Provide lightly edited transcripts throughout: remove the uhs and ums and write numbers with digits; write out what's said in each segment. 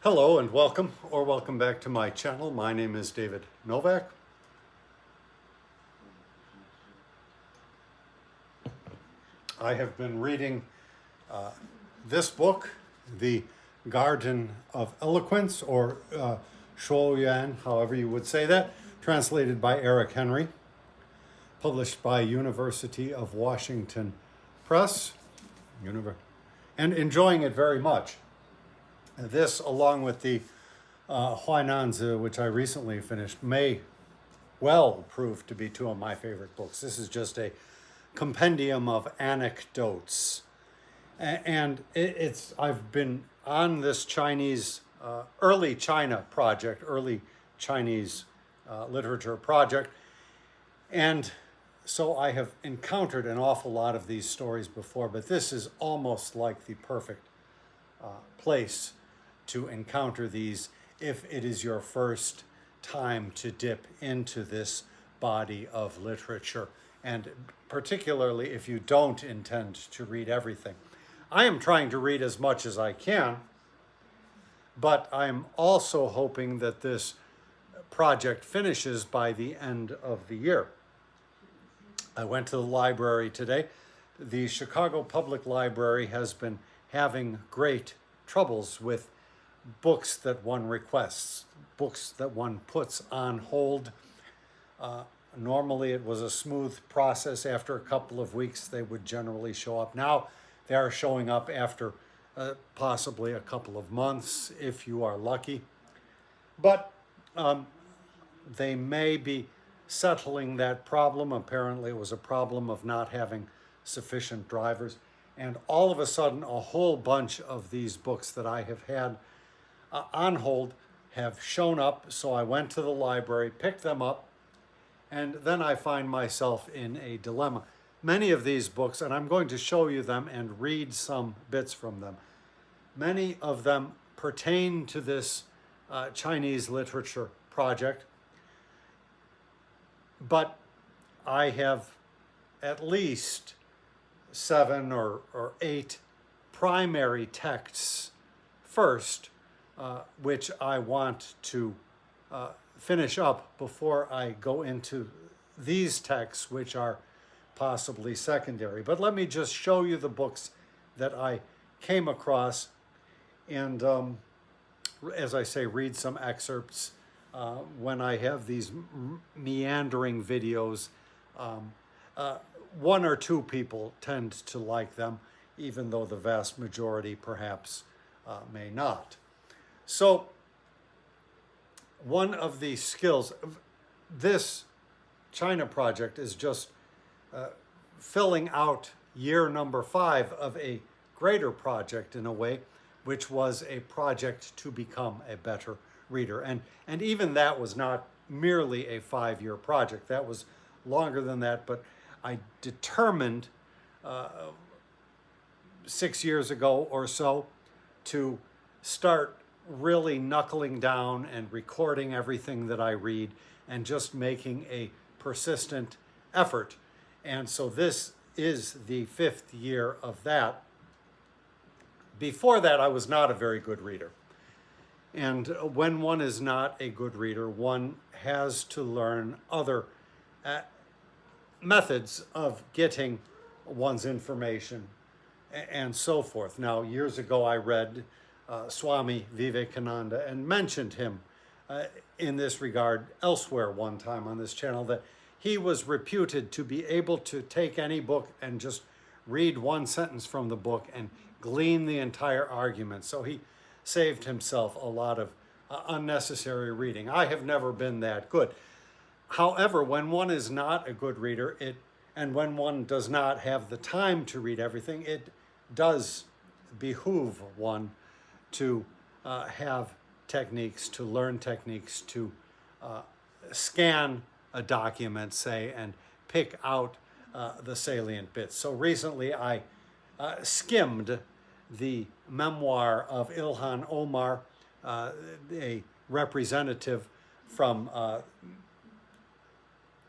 Hello and welcome, or welcome back to my channel. My name is David Novak. I have been reading this book, The Garden of Eloquence, or Shuoyuan, however you would say that, translated by Eric Henry, published by University of Washington Press, and enjoying it very much. This, along with the Huainanzi, which I recently finished, may well prove to be two of my favorite books. This is just a compendium of anecdotes. And I've been on this Chinese, early China project, early Chinese literature project. And so I have encountered an awful lot of these stories before, but this is almost like the perfect place to encounter these if it is your first time to dip into this body of literature, and particularly if you don't intend to read everything. I am trying to read as much as I can, but I'm also hoping that this project finishes by the end of the year. I went to the library today. The Chicago Public Library has been having great troubles with books that one requests, books that one puts on hold. Normally it was a smooth process. After a couple of weeks, they would generally show up. Now they are showing up after possibly a couple of months, if you are lucky. But they may be settling that problem. Apparently it was a problem of not having sufficient drivers. And all of a sudden, a whole bunch of these books that I have had on hold have shown up. So I went to the library, picked them up, and then I find myself in a dilemma. Many of these books, and I'm going to show you them and read some bits from them, many of them pertain to this Chinese literature project, but I have at least 7 or 8 primary texts first, which I want to finish up before I go into these texts, which are possibly secondary. But let me just show you the books that I came across, and as I say, read some excerpts when I have these meandering videos. One or two people tend to like them, even though the vast majority perhaps may not. So one of the skills of this China project is just filling out year number 5 of a greater project in a way, which was a project to become a better reader. And even that was not merely a 5-year project. That was longer than that, but I determined 6 years ago or so to start really knuckling down and recording everything that I read and just making a persistent effort. And so this is the 5th year of that. Before that, I was not a very good reader. And when one is not a good reader, one has to learn other methods of getting one's information and so forth. Now, years ago, I read Swami Vivekananda and mentioned him in this regard elsewhere one time on this channel, that he was reputed to be able to take any book and just read one sentence from the book and glean the entire argument. So he saved himself a lot of unnecessary reading. I have never been that good. However, when one is not a good reader, and when one does not have the time to read everything, it does behoove one to have techniques, to learn techniques, to scan a document, say, and pick out the salient bits. So recently I skimmed the memoir of Ilhan Omar, a representative from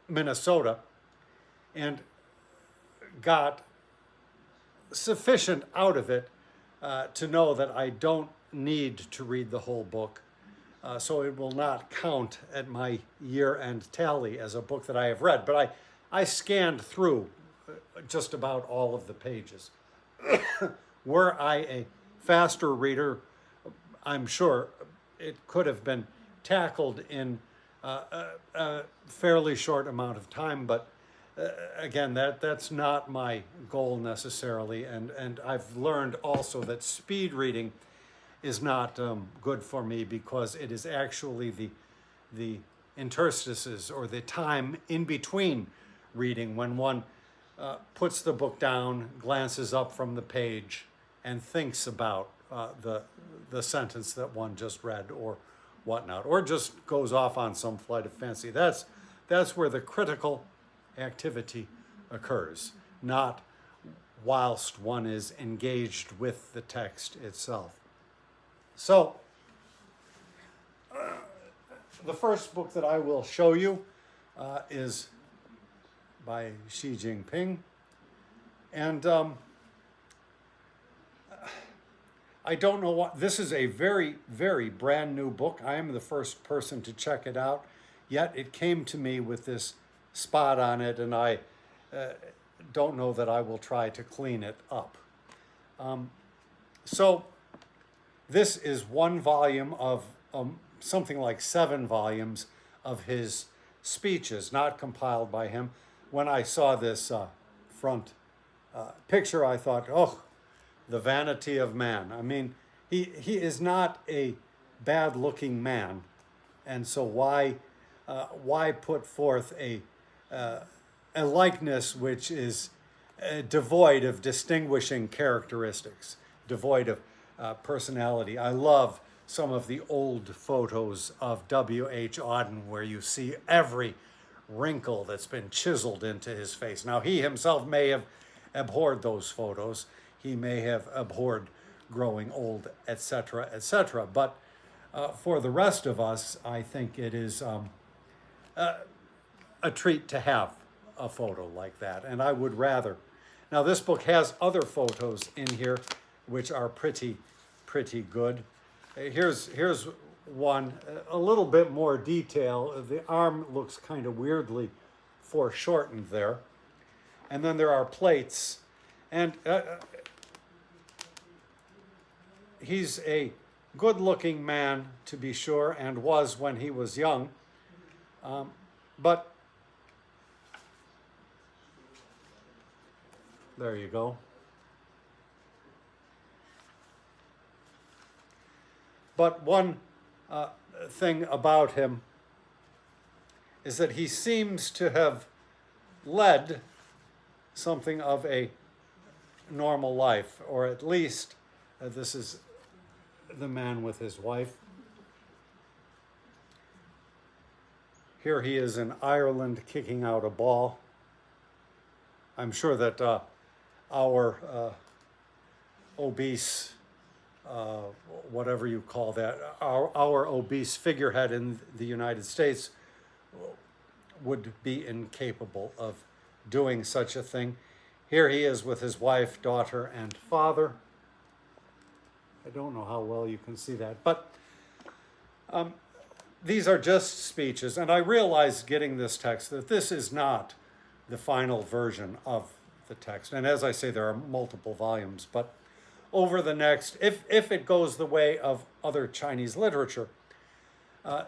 Minnesota, and got sufficient out of it to know that I don't need to read the whole book, so it will not count at my year-end tally as a book that I have read. But I scanned through just about all of the pages. Were I a faster reader, I'm sure it could have been tackled in a fairly short amount of time, but again, that's not my goal necessarily, and I've learned also that speed reading is not good for me, because it is actually the interstices, or the time in between reading, when one puts the book down, glances up from the page, and thinks about the sentence that one just read, or whatnot, or just goes off on some flight of fancy. That's where the critical activity occurs, not whilst one is engaged with the text itself. So, the first book that I will show you is by Xi Jinping, and I don't know what, this is a very, very brand new book. I am the first person to check it out, yet it came to me with this spot on it, and I don't know that I will try to clean it up. So this is one volume of something like 7 volumes of his speeches, not compiled by him. When I saw this front picture, I thought, oh, the vanity of man. I mean, he is not a bad-looking man, and so why put forth a likeness which is devoid of distinguishing characteristics, devoid of personality? I love some of the old photos of W.H. Auden, where you see every wrinkle that's been chiseled into his face. Now, he himself may have abhorred those photos. He may have abhorred growing old, etc., etc. But for the rest of us, I think it is a treat to have a photo like that, and I would rather. Now, this book has other photos in here which are pretty good. Here's one, a little bit more detail. The arm looks kind of weirdly foreshortened there. And then there are plates. And he's a good-looking man, to be sure, and was when he was young. But there you go. But one thing about him is that he seems to have led something of a normal life, or at least this is the man with his wife. Here he is in Ireland kicking out a ball. I'm sure that our obese, whatever you call that, our obese figurehead in the United States would be incapable of doing such a thing. Here he is with his wife, daughter, and father. I don't know how well you can see that, but these are just speeches, and I realized getting this text that this is not the final version of the text. And as I say, there are multiple volumes, but over the next, if it goes the way of other Chinese literature, a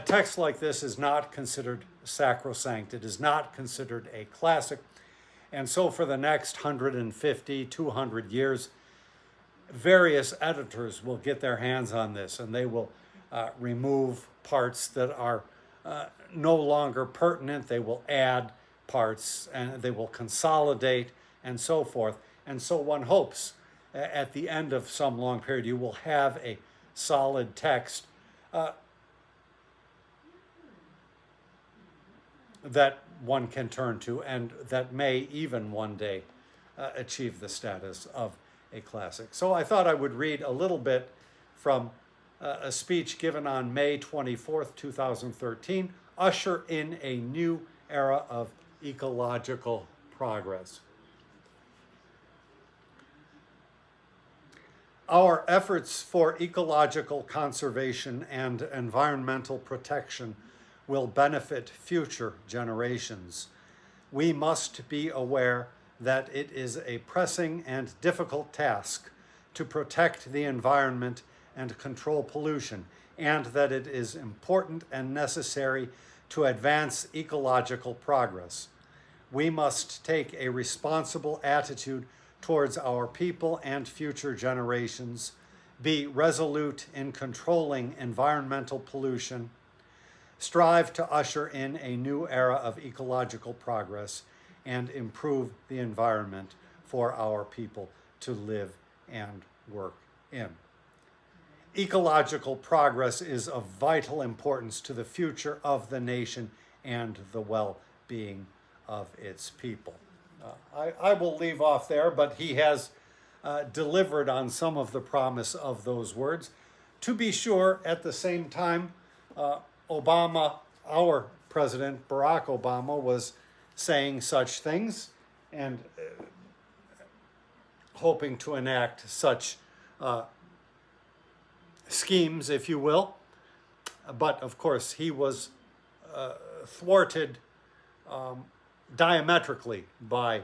text like this is not considered sacrosanct. It is not considered a classic. And so for the next 150, 200 years, various editors will get their hands on this, and they will remove parts that are no longer pertinent. They will add parts, and they will consolidate, and so forth. And so one hopes at the end of some long period you will have a solid text that one can turn to, and that may even one day achieve the status of a classic. So I thought I would read a little bit from a speech given on May 24th, 2013, usher in a new era of ecological progress. Our efforts for ecological conservation and environmental protection will benefit future generations. We must be aware that it is a pressing and difficult task to protect the environment and control pollution, and that it is important and necessary to advance ecological progress. We must take a responsible attitude towards our people and future generations, be resolute in controlling environmental pollution, strive to usher in a new era of ecological progress, and improve the environment for our people to live and work in. Ecological progress is of vital importance to the future of the nation and the well-being of its people. I will leave off there, but he has delivered on some of the promise of those words. To be sure, at the same time, Obama, our president, Barack Obama, was saying such things and hoping to enact such schemes, if you will. But of course, he was thwarted diametrically by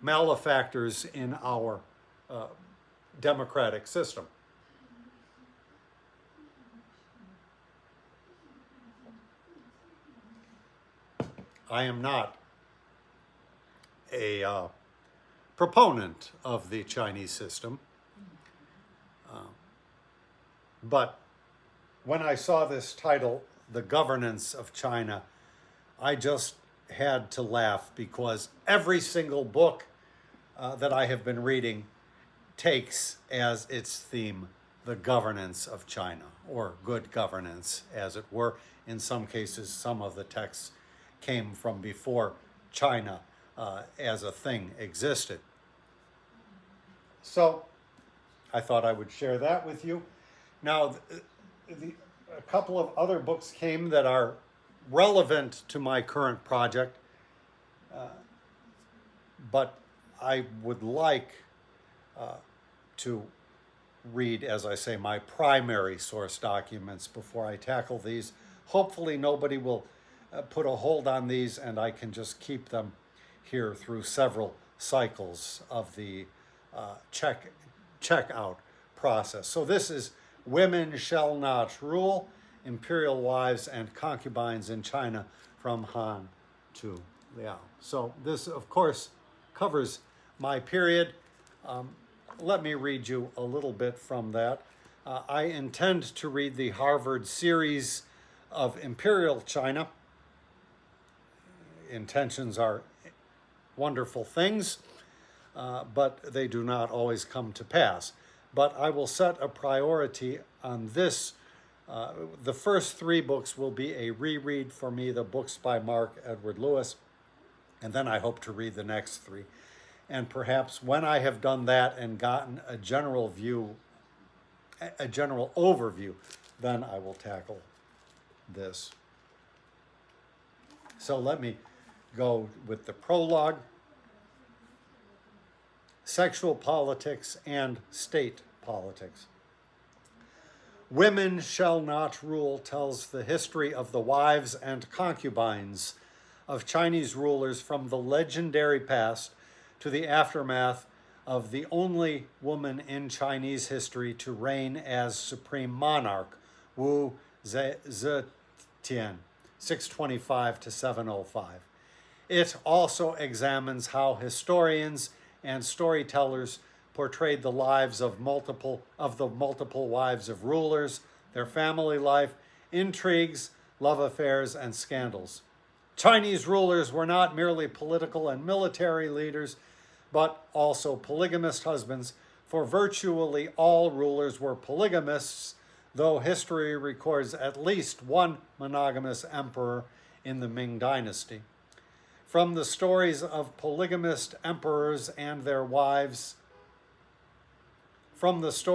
malefactors in our democratic system. I am not a proponent of the Chinese system, but when I saw this title, The Governance of China, I just had to laugh because every single book that I have been reading takes as its theme the governance of China, or good governance, as it were. In some cases, some of the texts came from before China as a thing existed. So I thought I would share that with you. Now, a couple of other books came that are relevant to my current project, but I would like to read, as I say, my primary source documents before I tackle these. Hopefully nobody will put a hold on these and I can just keep them here through several cycles of the checkout process. So this is Women Shall Not Rule, Imperial Wives and Concubines in China from Han to Liao. So this, of course, covers my period. Let me read you a little bit from that. I intend to read the Harvard series of Imperial China. Intentions are wonderful things, but they do not always come to pass. But I will set a priority on this. The first three books will be a reread for me, the books by Mark Edward Lewis, and then I hope to read the next three. And perhaps when I have done that and gotten a general overview, then I will tackle this. So let me go with the prologue. Sexual politics and state politics. Women Shall Not Rule tells the history of the wives and concubines of Chinese rulers from the legendary past to the aftermath of the only woman in Chinese history to reign as supreme monarch, Wu Zetian, 625 to 705. It also examines how historians and storytellers portrayed the lives of the multiple wives of rulers, their family life, intrigues, love affairs, and scandals. Chinese rulers were not merely political and military leaders, but also polygamist husbands, for virtually all rulers were polygamists, though history records at least one monogamous emperor in the Ming Dynasty. From the stories of polygamist emperors and their wives, follows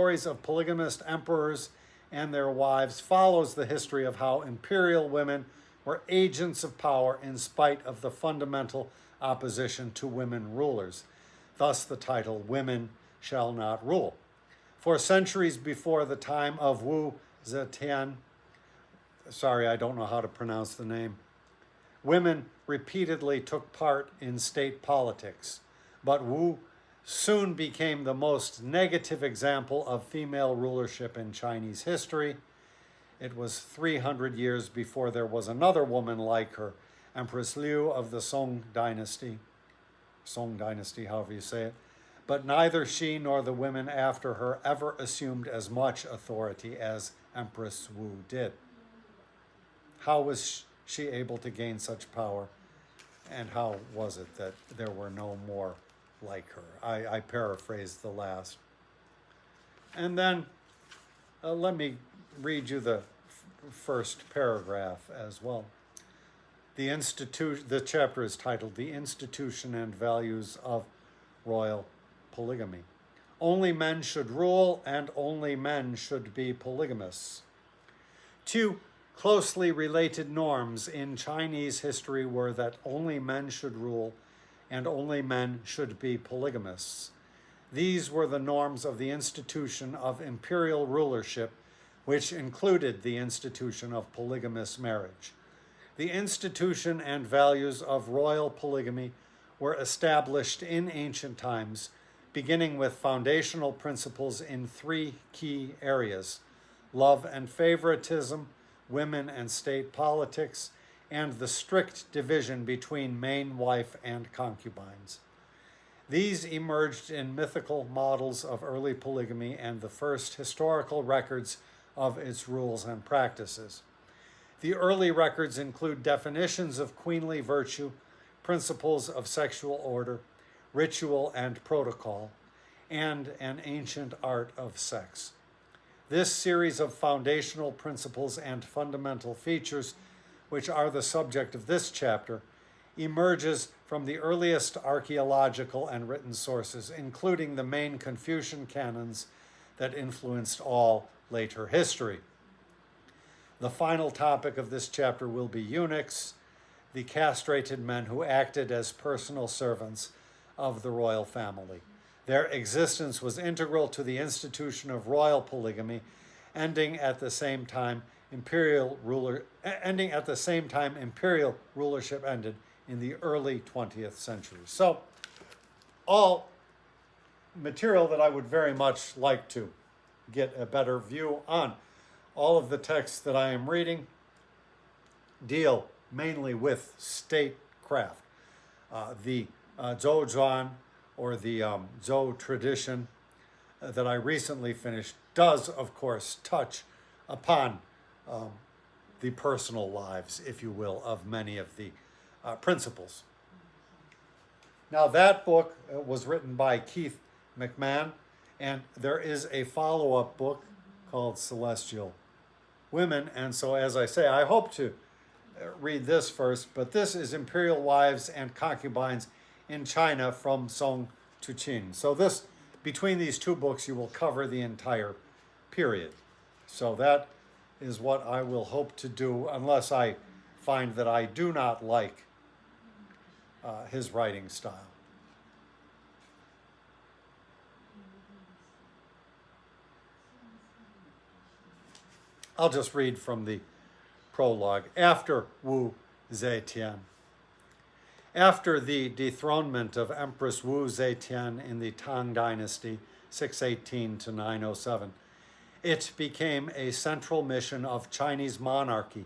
the history of how imperial women were agents of power in spite of the fundamental opposition to women rulers. Thus the title, Women shall not rule. For centuries before the time of Wu Zetian, sorry, I don't know how to pronounce the name, women repeatedly took part in state politics, but Wu soon became the most negative example of female rulership in Chinese history. It was 300 years before there was another woman like her, Empress Liu of the Song dynasty, however you say it, but neither she nor the women after her ever assumed as much authority as Empress Wu did. How was she able to gain such power, and how was it that there were no more like her? I paraphrased the last. And then let me read you the first paragraph as well. The chapter is titled The Institution and Values of Royal Polygamy. Only men should rule, and only men should be polygamists. Two closely related norms in Chinese history were that only men should rule and only men should be polygamists. These were the norms of the institution of imperial rulership, which included the institution of polygamous marriage. The institution and values of royal polygamy were established in ancient times, beginning with foundational principles in three key areas: love and favoritism, women and state politics, and the strict division between main wife and concubines. These emerged in mythical models of early polygamy and the first historical records of its rules and practices. The early records include definitions of queenly virtue, principles of sexual order, ritual and protocol, and an ancient art of sex. This series of foundational principles and fundamental features, which are the subject of this chapter, emerges from the earliest archaeological and written sources, including the main Confucian canons that influenced all later history. The final topic of this chapter will be eunuchs, the castrated men who acted as personal servants of the royal family. Their existence was integral to the institution of royal polygamy, ending at the same time imperial rulership ended in the early 20th century. So, all material that I would very much like to get a better view on. All of the texts that I am reading deal mainly with statecraft. The Zhou or the Zhou tradition that I recently finished does, of course, touch upon the personal lives, if you will, of many of the principles. Now, that book was written by Keith McMahon, and there is a follow-up book called Celestial Women. And so, as I say, I hope to read this first, but this is Imperial Wives and Concubines in China from Song to Qin. So this, between these two books, you will cover the entire period. So that is what I will hope to do, unless I find that I do not like his writing style. I'll just read from the prologue. After Wu Zetian. After the dethronement of Empress Wu Zetian in the Tang Dynasty, 618 to 907, it became a central mission of Chinese monarchy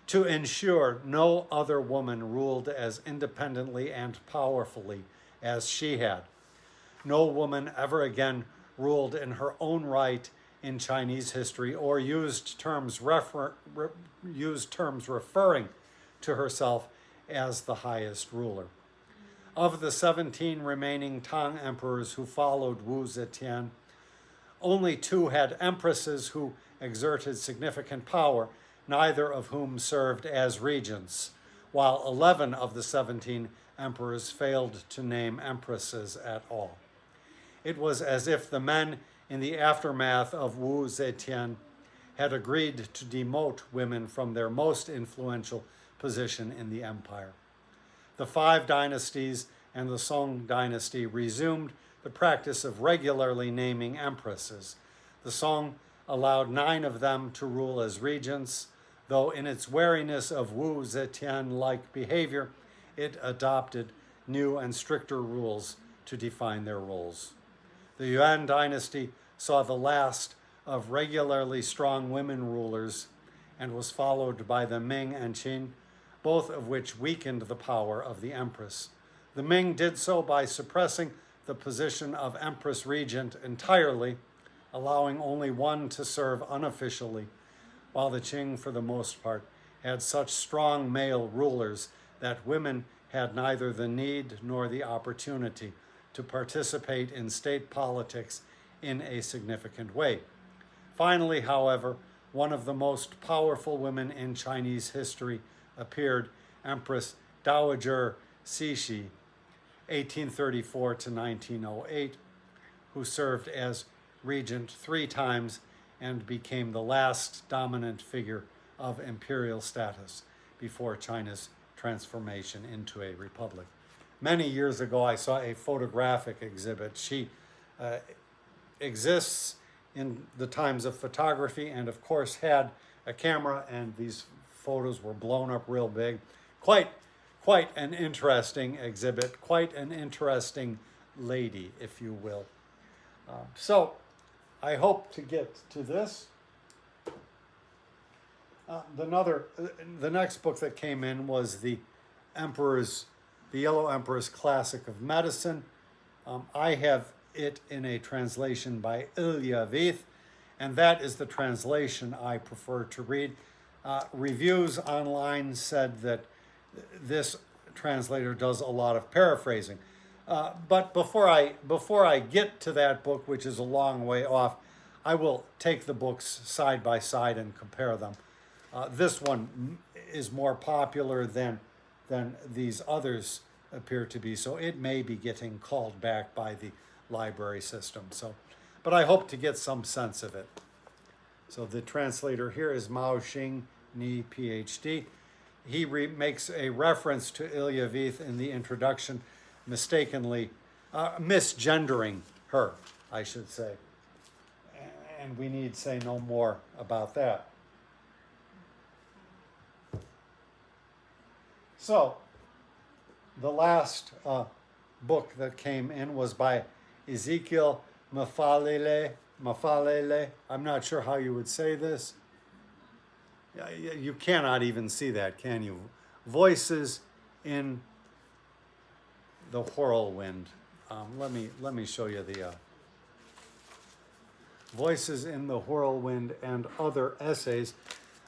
to ensure no other woman ruled as independently and powerfully as she had. No woman ever again ruled in her own right in Chinese history or used terms referring to herself as the highest ruler. Of the 17 remaining Tang emperors who followed Wu Zetian, only 2 had empresses who exerted significant power, neither of whom served as regents, while 11 of the 17 emperors failed to name empresses at all. It was as if the men in the aftermath of Wu Zetian had agreed to demote women from their most influential position in the empire. The 5 dynasties and the Song dynasty resumed the practice of regularly naming empresses. The song allowed 9 of them to rule as regents, though in its wariness of Wu Zetian-like behavior, it adopted new and stricter rules to define their roles. The Yuan dynasty saw the last of regularly strong women rulers and was followed by the Ming and Qin, both of which weakened the power of the empress. The Ming did so by suppressing the position of empress regent entirely, allowing only one to serve unofficially, while the Qing, for the most part, had such strong male rulers that women had neither the need nor the opportunity to participate in state politics in a significant way. Finally, however, one of the most powerful women in Chinese history appeared, Empress Dowager Cixi, 1834 to 1908, who served as regent 3 times and became the last dominant figure of imperial status before China's transformation into a republic. Many years ago, I saw a photographic exhibit. She exists in the times of photography and, of course, had a camera, and these photos were blown up real big. Quite an interesting exhibit, quite an interesting lady, if you will. So I hope to get to this. The next book that came in was the Yellow Emperor's Classic of Medicine. I have it in a translation by Ilhan, and that is the translation I prefer to read. Reviews online said that this translator does a lot of paraphrasing. But before I get to that book, which is a long way off, I will take the books side by side and compare them. This one is more popular than these others appear to be, so it may be getting called back by the library system. But I hope to get some sense of it. So the translator here is Maoshing, Ph.D. He makes a reference to Ilhan in the introduction, mistakenly misgendering her, I should say. And we need say no more about that. So, the last book that came in was by Ezekiel Mphahlele. I'm not sure how you would say this. You cannot even see that, can you? Voices in the Whirlwind. Let me show you the Voices in the Whirlwind and Other Essays.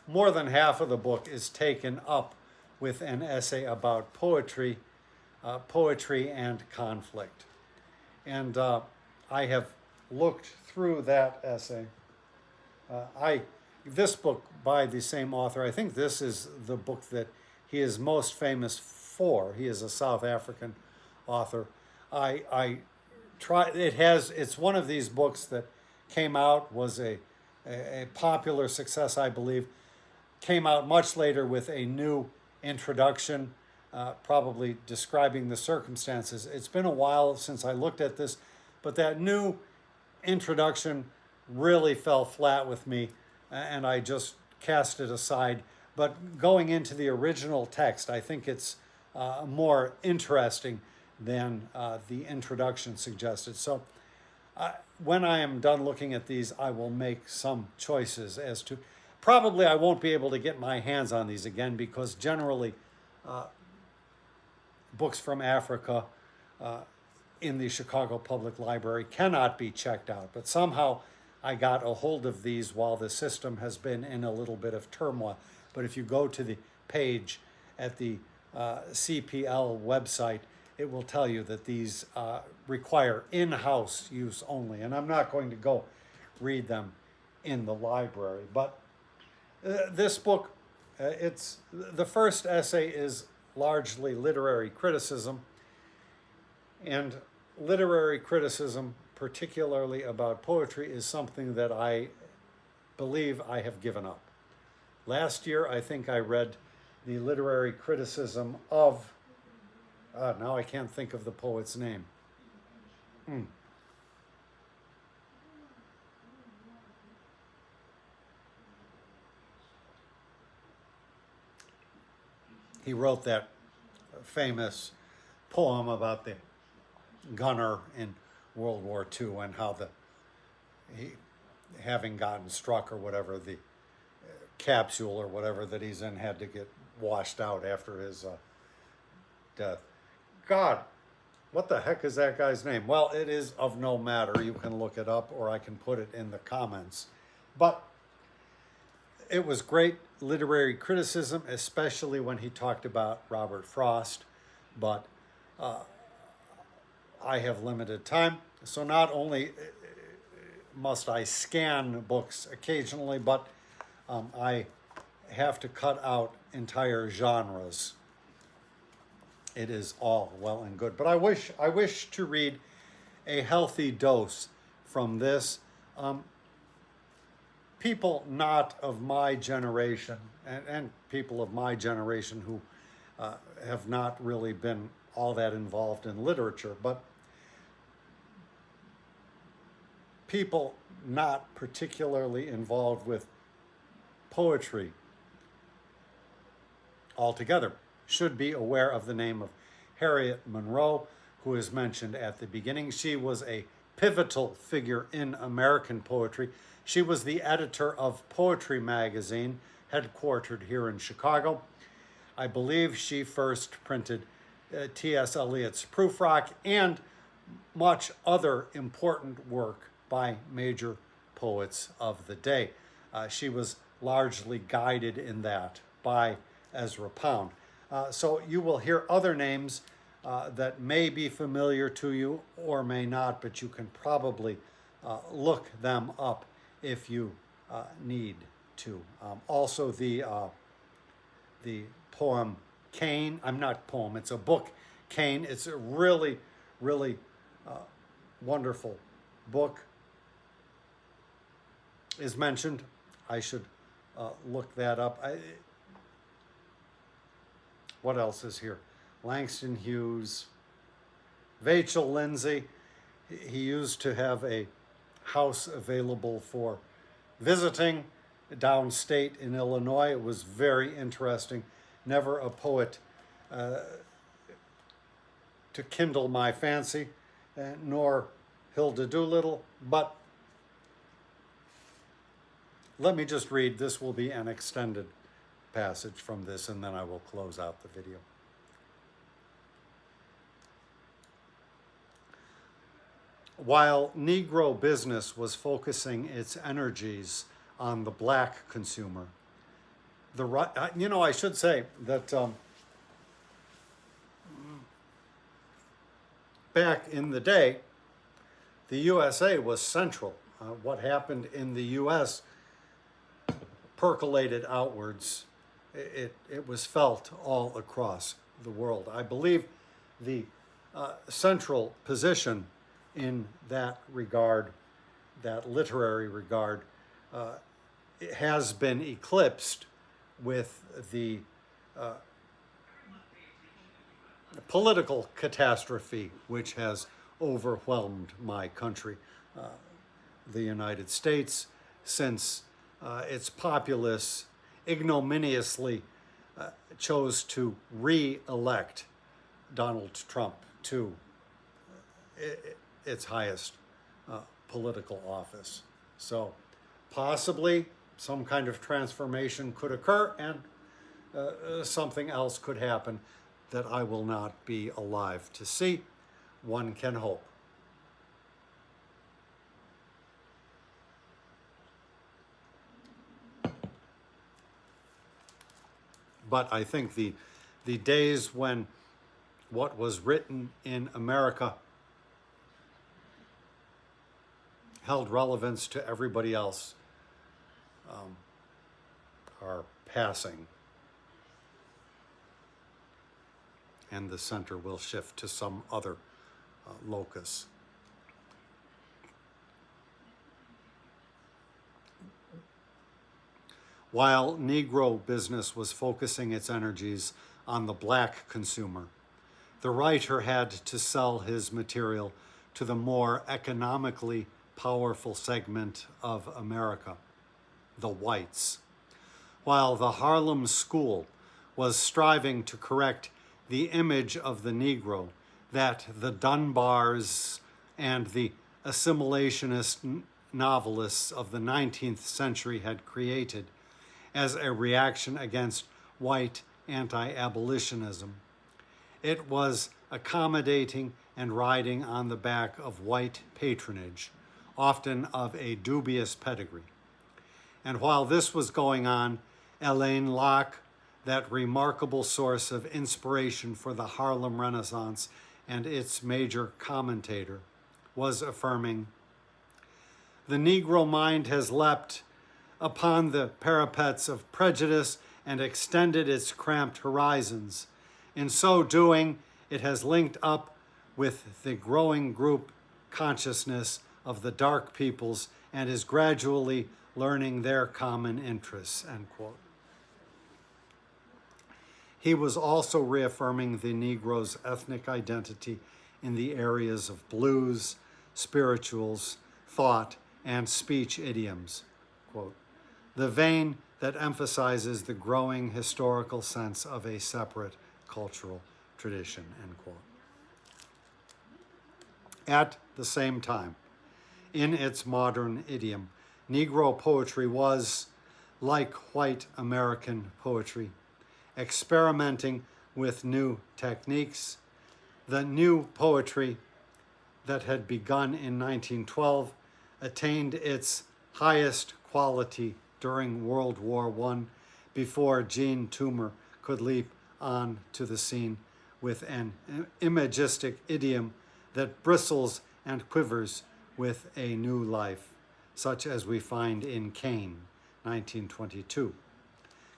More than half of the book is taken up with an essay about poetry and conflict. And I have looked through that essay. This book by the same author, I think this is the book that he is most famous for. He is a South African author. It's one of these books that came out, was a popular success, I believe, came out much later with a new introduction, probably describing the circumstances. It's been a while since I looked at this, but that new introduction really fell flat with me, and I just cast it aside. But going into the original text, I think it's more interesting than the introduction suggested. So when I am done looking at these, I will make some choices as to, probably I won't be able to get my hands on these again, because generally books from Africa in the Chicago Public Library cannot be checked out. But somehow I got a hold of these while the system has been in a little bit of turmoil. But if you go to the page at the CPL website, it will tell you that these require in-house use only. And I'm not going to go read them in the library. But this book, the first essay is largely literary criticism. And literary criticism, particularly about poetry, is something that I believe I have given up. Last year, I think I read the literary criticism of, now I can't think of the poet's name. he wrote that famous poem about the gunner in World War II and how he having gotten struck or whatever, the capsule or whatever that he's in had to get washed out after his death. God, what the heck is that guy's name? Well, it is of no matter. You can look it up or I can put it in the comments. But it was great literary criticism, especially when he talked about Robert Frost. But I have limited time. So not only must I scan books occasionally, but I have to cut out entire genres. It is all well and good. But I wish to read a healthy dose from this. People not of my generation and people of my generation who have not really been all that involved in literature, but people not particularly involved with poetry altogether should be aware of the name of Harriet Monroe, who is mentioned at the beginning. She was a pivotal figure in American poetry. She was the editor of Poetry magazine, headquartered here in Chicago. I believe she first printed T.S. Eliot's Prufrock and much other important work by major poets of the day. She was largely guided in that by Ezra Pound. So you will hear other names that may be familiar to you or may not, but you can probably look them up if you need to. Also the poem Cain, it's a book, Cain. It's a really, really wonderful book is mentioned. I should look that up. What else is here? Langston Hughes, Vachel Lindsay. He used to have a house available for visiting downstate in Illinois. It was very interesting. Never a poet to kindle my fancy, nor Hilda Doolittle, but let me just read. This will be an extended passage from this, and then I will close out the video. While Negro business was focusing its energies on the black consumer, I should say that back in the day, the USA was central. What happened in the U.S. percolated outwards. It was felt all across the world. I believe the central position in that regard, that literary regard, it has been eclipsed with the political catastrophe which has overwhelmed my country, the United States, since its populace ignominiously chose to re-elect Donald Trump to its highest political office. So possibly some kind of transformation could occur and something else could happen that I will not be alive to see. One can hope. But I think the days when what was written in America held relevance to everybody else are passing. And the center will shift to some other locus. While Negro business was focusing its energies on the black consumer, the writer had to sell his material to the more economically powerful segment of America, the whites. While the Harlem School was striving to correct the image of the Negro that the Dunbars and the assimilationist novelists of the 19th century had created as a reaction against white anti-abolitionism. It was accommodating and riding on the back of white patronage, often of a dubious pedigree. And while this was going on, Alain Locke, that remarkable source of inspiration for the Harlem Renaissance and its major commentator, was affirming, "The Negro mind has leapt upon the parapets of prejudice and extended its cramped horizons. In so doing, it has linked up with the growing group consciousness of the dark peoples and is gradually learning their common interests," end quote. He was also reaffirming the Negro's ethnic identity in the areas of blues, spirituals, thought, and speech idioms, quote, "the vein that emphasizes the growing historical sense of a separate cultural tradition," end quote. At the same time, in its modern idiom, Negro poetry was, like white American poetry, experimenting with new techniques. The new poetry that had begun in 1912 attained its highest quality during World War I, before Jean Toomer could leap on to the scene with an imagistic idiom that bristles and quivers with a new life, such as we find in Cain, 1922.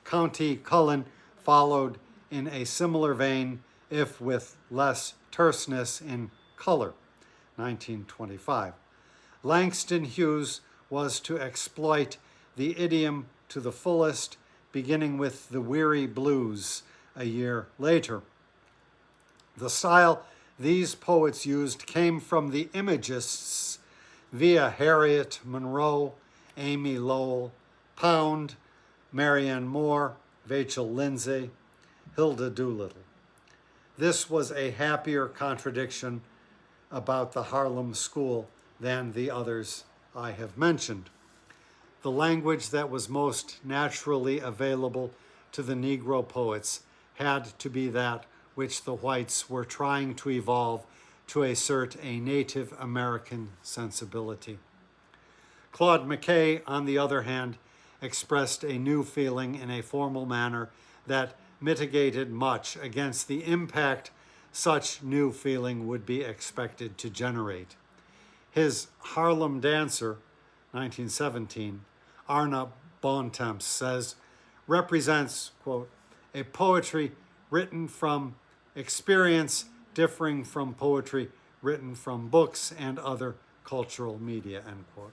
County Cullen followed in a similar vein, if with less terseness, in Color, 1925. Langston Hughes was to exploit the idiom to the fullest, beginning with the Weary Blues a year later. The style these poets used came from the imagists via Harriet Monroe, Amy Lowell, Pound, Marianne Moore, Vachel Lindsay, Hilda Doolittle. This was a happier contradiction about the Harlem School than the others I have mentioned. The language that was most naturally available to the Negro poets had to be that which the whites were trying to evolve to assert a Native American sensibility. Claude McKay, on the other hand, expressed a new feeling in a formal manner that mitigated much against the impact such new feeling would be expected to generate. His Harlem Dancer, 1917, Arna Bontemps says, represents, quote, "a poetry written from experience differing from poetry written from books and other cultural media," end quote.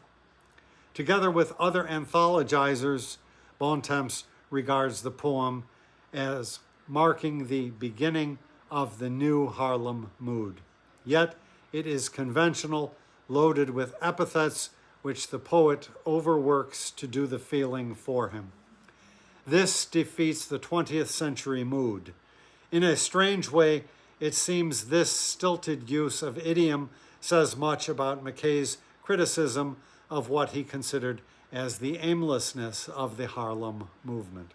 Together with other anthologizers, Bontemps regards the poem as marking the beginning of the new Harlem mood. Yet it is conventional, loaded with epithets which the poet overworks to do the feeling for him. This defeats the 20th century mood. In a strange way, it seems this stilted use of idiom says much about McKay's criticism of what he considered as the aimlessness of the Harlem movement,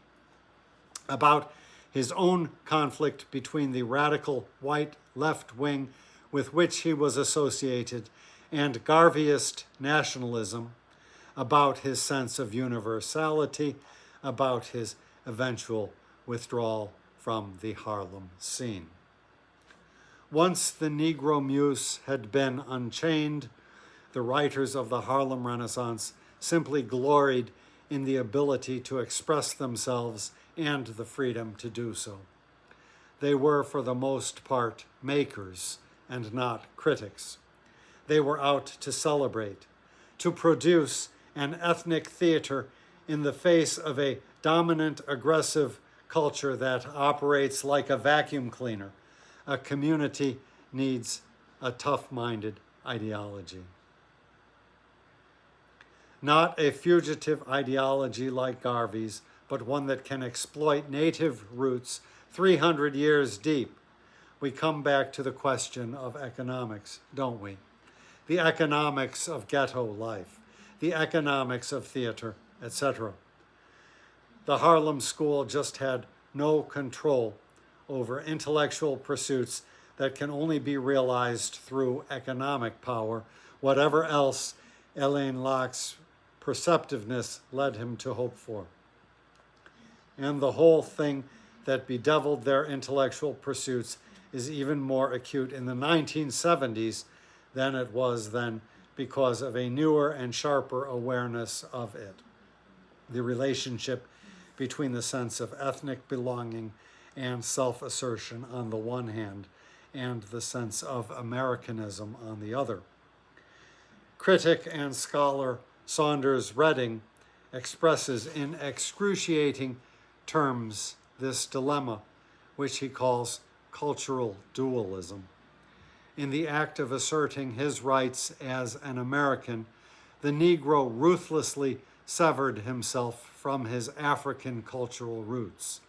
about his own conflict between the radical white left wing with which he was associated and Garveyist nationalism, about his sense of universality, about his eventual withdrawal from the Harlem scene. Once the Negro muse had been unchained, the writers of the Harlem Renaissance simply gloried in the ability to express themselves and the freedom to do so. They were, for the most part, makers and not critics. They were out to celebrate, to produce an ethnic theater in the face of a dominant, aggressive culture that operates like a vacuum cleaner. A community needs a tough-minded ideology. Not a fugitive ideology like Garvey's, but one that can exploit native roots 300 years deep, we come back to the question of economics, don't we? The economics of ghetto life, the economics of theater, etc. The Harlem School just had no control over intellectual pursuits that can only be realized through economic power, whatever else Alain Locke's perceptiveness led him to hope for. And the whole thing that bedeviled their intellectual pursuits is even more acute in the 1970s than it was then because of a newer and sharper awareness of it. The relationship between the sense of ethnic belonging and self-assertion on the one hand, and the sense of Americanism on the other. Critic and scholar Saunders Redding expresses in excruciating terms this dilemma, which he calls cultural dualism. In the act of asserting his rights as an American, the Negro ruthlessly severed himself from his African cultural roots.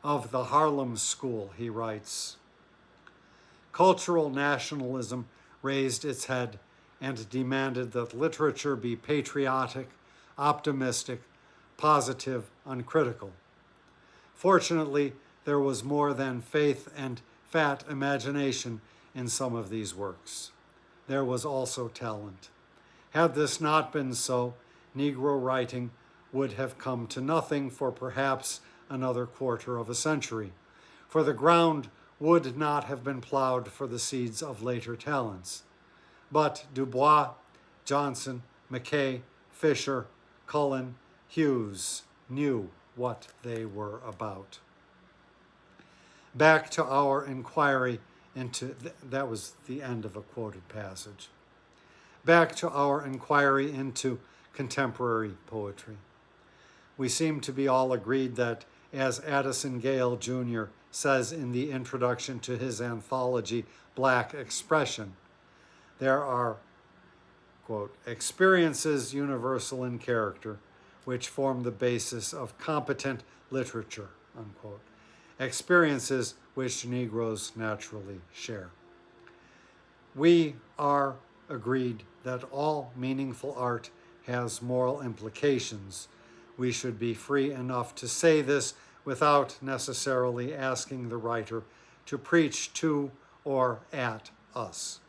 Of the Harlem School, he writes, cultural nationalism raised its head and demanded that literature be patriotic, optimistic, positive, uncritical. Fortunately, there was more than faith and fat imagination in some of these works. There was also talent. Had this not been so, Negro writing would have come to nothing for perhaps another quarter of a century, for the ground would not have been plowed for the seeds of later talents. But Du Bois, Johnson, McKay, Fisher, Cullen, Hughes knew what they were about. Back to our inquiry into, that was the end of a quoted passage. Back to our inquiry into contemporary poetry. We seem to be all agreed that, as Addison Gale Jr. says in the introduction to his anthology, Black Expression, there are, quote, experiences universal in character, which form the basis of competent literature, unquote. Experiences which Negroes naturally share. We are agreed that all meaningful art has moral implications. We should be free enough to say this without necessarily asking the writer to preach to or at us.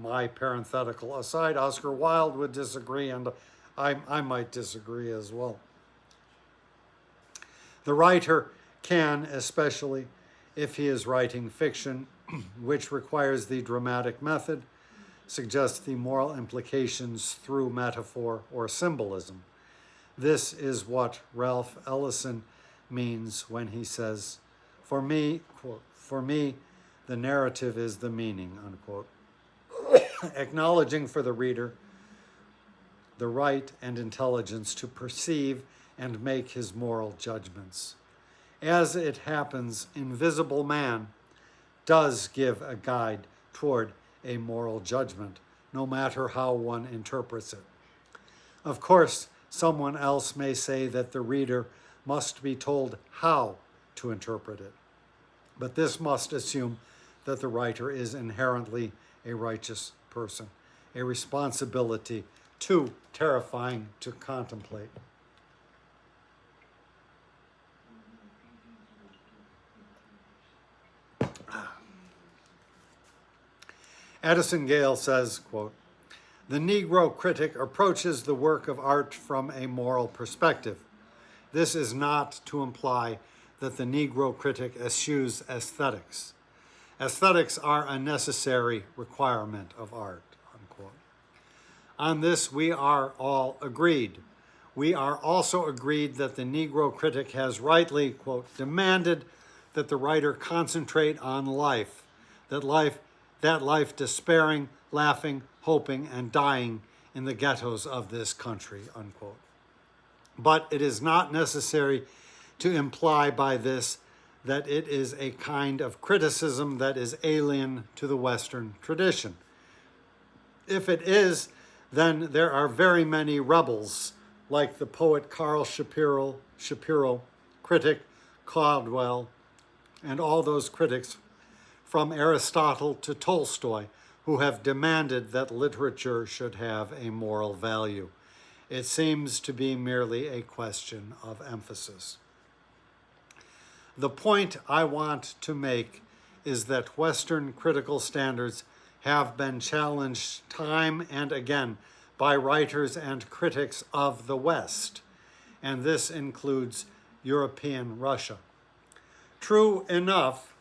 My parenthetical aside, Oscar Wilde would disagree, and I might disagree as well. The writer can, especially if he is writing fiction, which requires the dramatic method, suggest the moral implications through metaphor or symbolism. This is what Ralph Ellison means when he says, for me, quote, for me, the narrative is the meaning, unquote. Acknowledging for the reader the right and intelligence to perceive and make his moral judgments. As it happens, Invisible Man does give a guide toward a moral judgment, no matter how one interprets it. Of course, someone else may say that the reader must be told how to interpret it, but this must assume that the writer is inherently a righteous person, a responsibility too terrifying to contemplate. Addison Gale says, quote, the Negro critic approaches the work of art from a moral perspective. This is not to imply that the Negro critic eschews aesthetics. Aesthetics are a necessary requirement of art, unquote. On this, we are all agreed. We are also agreed that the Negro critic has rightly, quote, demanded that the writer concentrate on life, that life despairing, laughing, hoping, and dying in the ghettos of this country, unquote. But it is not necessary to imply by this that it is a kind of criticism that is alien to the Western tradition. If it is, then there are very many rebels like the poet Carl Shapiro, critic Caldwell, and all those critics from Aristotle to Tolstoy who have demanded that literature should have a moral value. It seems to be merely a question of emphasis. The point I want to make is that Western critical standards have been challenged time and again by writers and critics of the West, and this includes European Russia. True enough,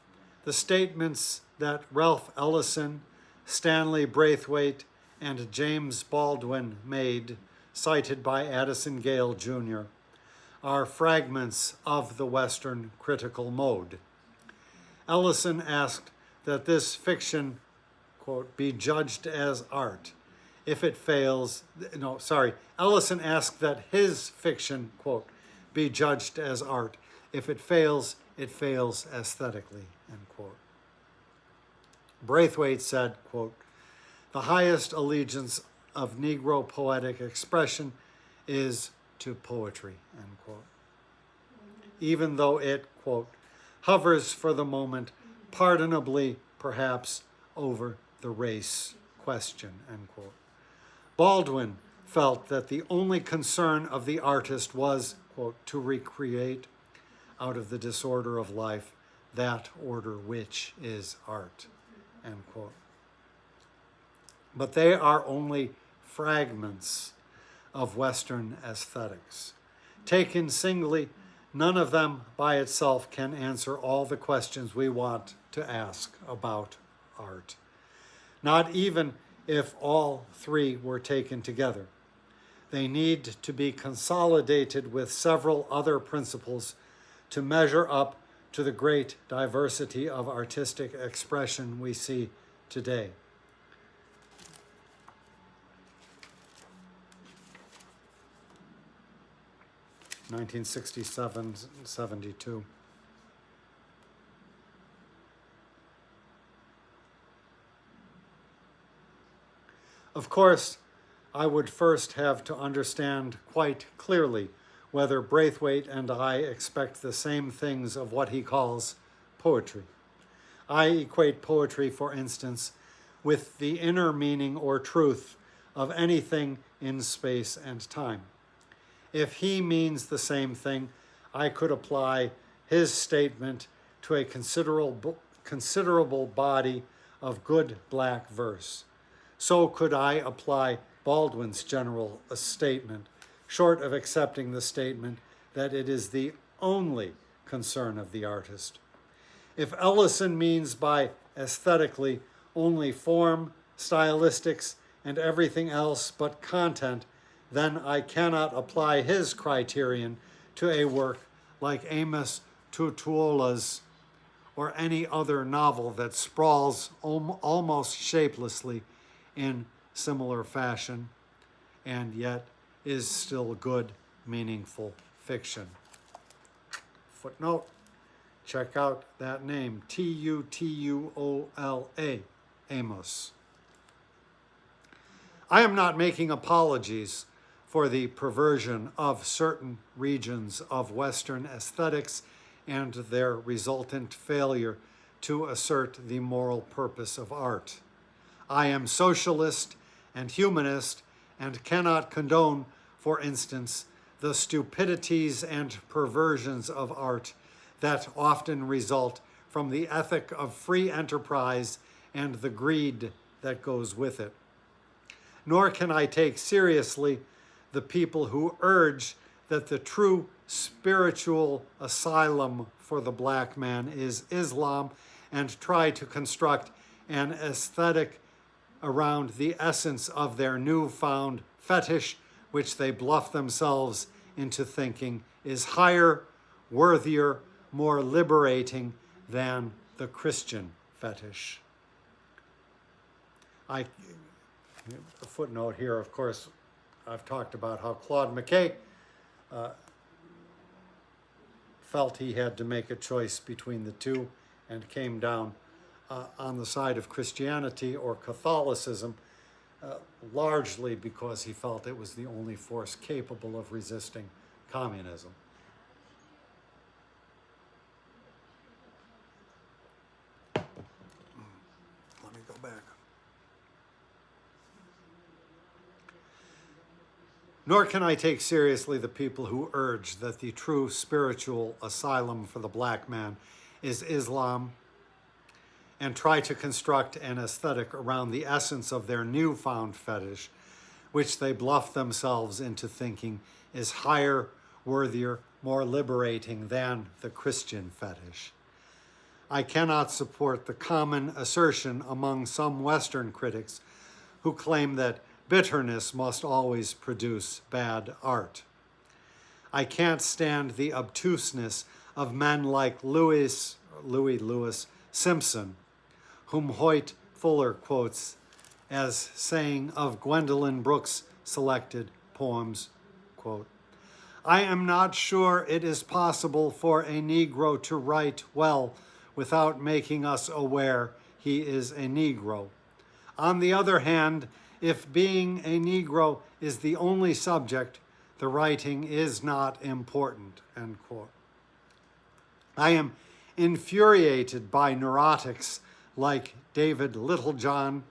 the statements that Ralph Ellison, Stanley Braithwaite, and James Baldwin made, cited by Addison Gale Jr., are fragments of the Western critical mode. Ellison asked that this fiction, quote, be judged as art. If it fails, Ellison asked that his fiction, quote, be judged as art. If it fails aesthetically, end quote. Braithwaite said, quote, the highest allegiance of Negro poetic expression is to poetry, end quote. Even though it, quote, hovers for the moment, pardonably perhaps, over the race question, end quote. Baldwin felt that the only concern of the artist was, quote, to recreate out of the disorder of life that order which is art, end quote. But they are only fragments of Western aesthetics. Taken singly, none of them by itself can answer all the questions we want to ask about art. Not even if all three were taken together. They need to be consolidated with several other principles to measure up to the great diversity of artistic expression we see today. (1967-72). Of course, I would first have to understand quite clearly whether Braithwaite and I expect the same things of what he calls poetry. I equate poetry, for instance, with the inner meaning or truth of anything in space and time. If he means the same thing, I could apply his statement to a considerable body of good black verse. So could I apply Baldwin's general statement, short of accepting the statement that it is the only concern of the artist. If Ellison means by aesthetically only form, stylistics, and everything else but content, then I cannot apply his criterion to a work like Amos Tutuola's or any other novel that sprawls almost shapelessly in similar fashion and yet is still good, meaningful fiction. Footnote, check out that name, Tutuola, Amos. I am not making apologies for the perversion of certain regions of Western aesthetics and their resultant failure to assert the moral purpose of art. I am socialist and humanist and cannot condone, for instance, the stupidities and perversions of art that often result from the ethic of free enterprise and the greed that goes with it. Nor can I take seriously the people who urge that the true spiritual asylum for the black man is Islam and try to construct an aesthetic around the essence of their newfound fetish, which they bluff themselves into thinking is higher, worthier, more liberating than the Christian fetish. A footnote here, of course, I've talked about how Claude McKay felt he had to make a choice between the two and came down on the side of Christianity or Catholicism, largely because he felt it was the only force capable of resisting communism. Let me go back. Nor can I take seriously the people who urge that the true spiritual asylum for the black man is Islam and try to construct an aesthetic around the essence of their newfound fetish, which they bluff themselves into thinking is higher, worthier, more liberating than the Christian fetish. I cannot support the common assertion among some Western critics who claim that bitterness must always produce bad art. I can't stand the obtuseness of men like Louis Simpson, whom Hoyt Fuller quotes as saying of Gwendolyn Brooks' selected poems, quote, "I am not sure it is possible for a Negro to write well without making us aware he is a Negro. On the other hand, if being a Negro is the only subject, the writing is not important," end quote. I am infuriated by neurotics like David Littlejohn,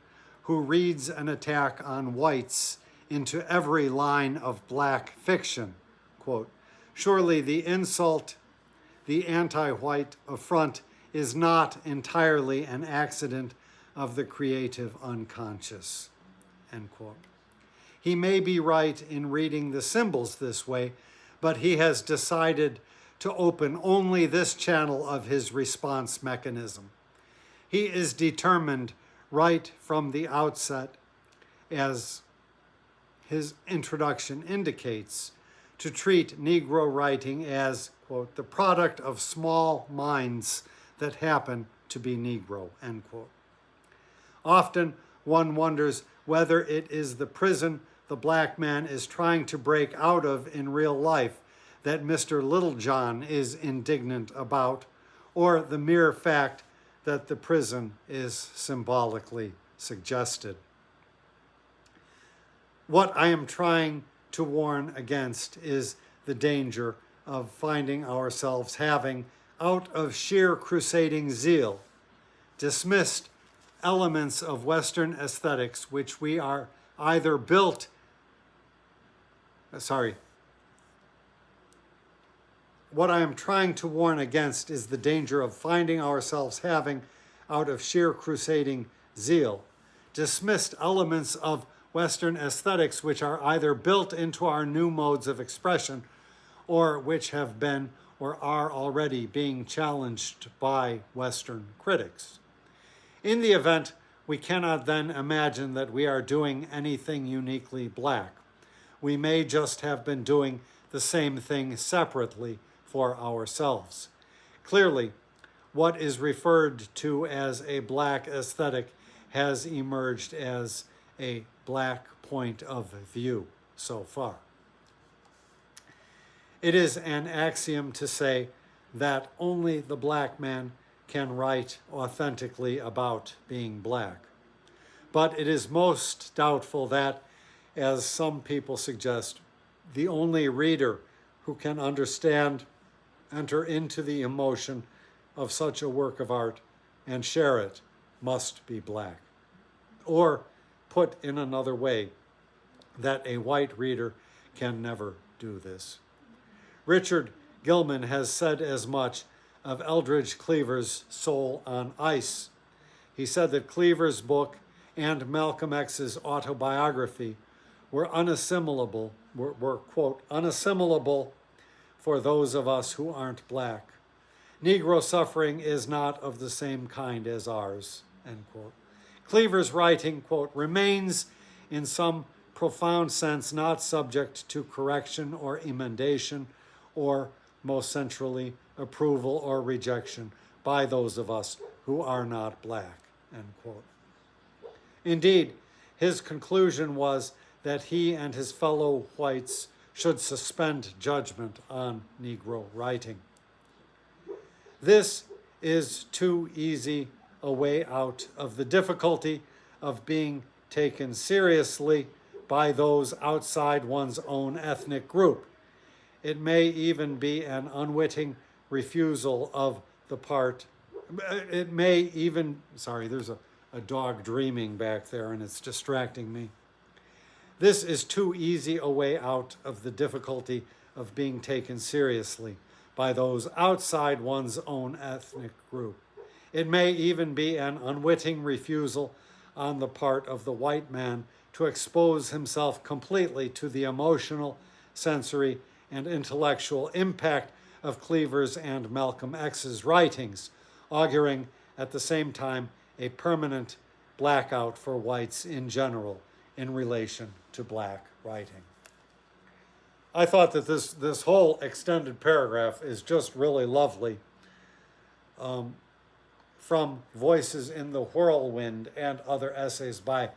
who reads an attack on whites into every line of black fiction. Quote, "Surely the insult, the anti-white affront is not entirely an accident of the creative unconscious," end quote. He may be right in reading the symbols this way, but he has decided to open only this channel of his response mechanism. He is determined right from the outset, as his introduction indicates, to treat Negro writing as, quote, "the product of small minds that happen to be Negro," end quote. Often one wonders whether it is the prison the black man is trying to break out of in real life that Mr. Littlejohn is indignant about, or the mere fact that the prison is symbolically suggested. What I am trying to warn against is the danger of finding ourselves having, out of sheer crusading zeal, dismissed elements of Western aesthetics which we are either built, what I am trying to warn against is the danger of finding ourselves having, out of sheer crusading zeal, dismissed elements of Western aesthetics which are either built into our new modes of expression or which have been or are already being challenged by Western critics. In the event, we cannot then imagine that we are doing anything uniquely black. We may just have been doing the same thing separately for ourselves. Clearly, what is referred to as a black aesthetic has emerged as a black point of view so far. It is an axiom to say that only the black man can write authentically about being black. But it is most doubtful that, as some people suggest, the only reader who can understand, enter into the emotion of such a work of art and share it must be black. Or, put in another way, that a white reader can never do this. Richard Gilman has said as much of Eldridge Cleaver's Soul on Ice. He said that Cleaver's book and Malcolm X's autobiography were unassimilable, quote, unassimilable for those of us who aren't black. Negro suffering is not of the same kind as ours, end quote. Cleaver's writing, quote, remains in some profound sense not subject to correction or emendation or, most centrally, approval or rejection by those of us who are not black, end quote. Indeed, his conclusion was that he and his fellow whites should suspend judgment on Negro writing. This is too easy a way out of the difficulty of being taken seriously by those outside one's own ethnic group. It may even be an unwitting refusal of the part. It may even, sorry, there's a dog dreaming back there and it's distracting me. This is too easy a way out of the difficulty of being taken seriously by those outside one's own ethnic group. It may even be an unwitting refusal on the part of the white man to expose himself completely to the emotional, sensory, and intellectual impact of Cleaver's and Malcolm X's writings, auguring at the same time a permanent blackout for whites in general in relation to black writing. I thought that this whole extended paragraph is just really lovely. From Voices in the Whirlwind and other essays by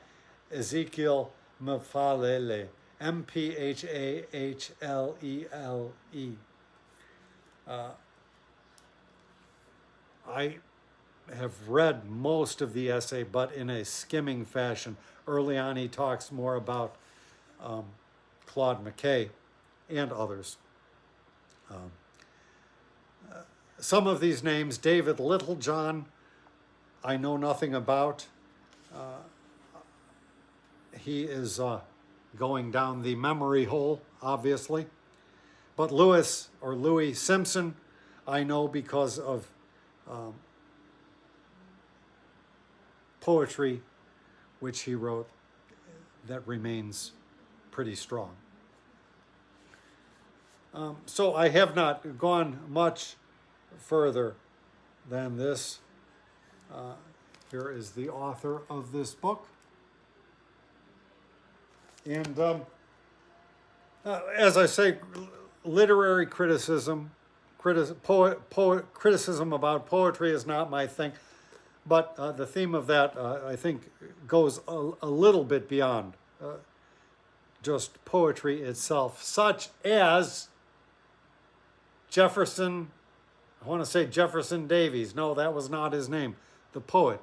Ezekiel Mphahlele, Mphahlele. I have read most of the essay, but in a skimming fashion. Early on, he talks more about Claude McKay and others. Some of these names, David Littlejohn, I know nothing about. He is going down the memory hole, obviously. But Louis Simpson, I know because of poetry which he wrote that remains pretty strong. So I have not gone much further than this. Here is the author of this book. And as I say, literary criticism, criticism about poetry is not my thing. But the theme of that, I think, goes a little bit beyond just poetry itself, such as Jefferson, I want to say Jefferson Davis. No, that was not his name. The poet.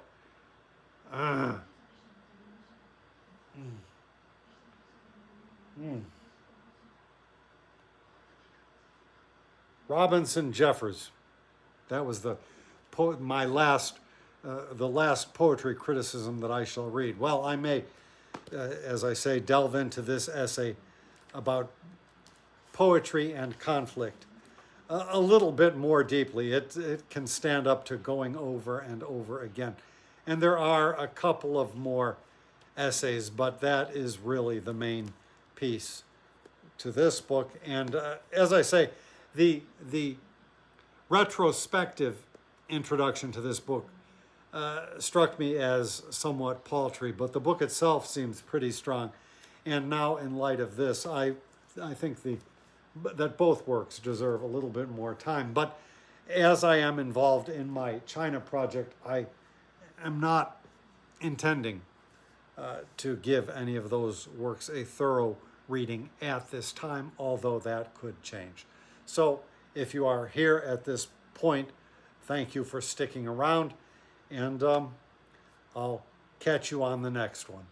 Robinson Jeffers. That was the last poetry criticism that I shall read. Well, I may, as I say, delve into this essay about poetry and conflict a little bit more deeply. It can stand up to going over and over again. And there are a couple of more essays, but that is really the main piece to this book. And as I say, the retrospective introduction to this book struck me as somewhat paltry, but the book itself seems pretty strong. And now, in light of this, I think that both works deserve a little bit more time. But as I am involved in my China project, I am not intending to give any of those works a thorough reading at this time, although that could change. So if you are here at this point, thank you for sticking around, and I'll catch you on the next one.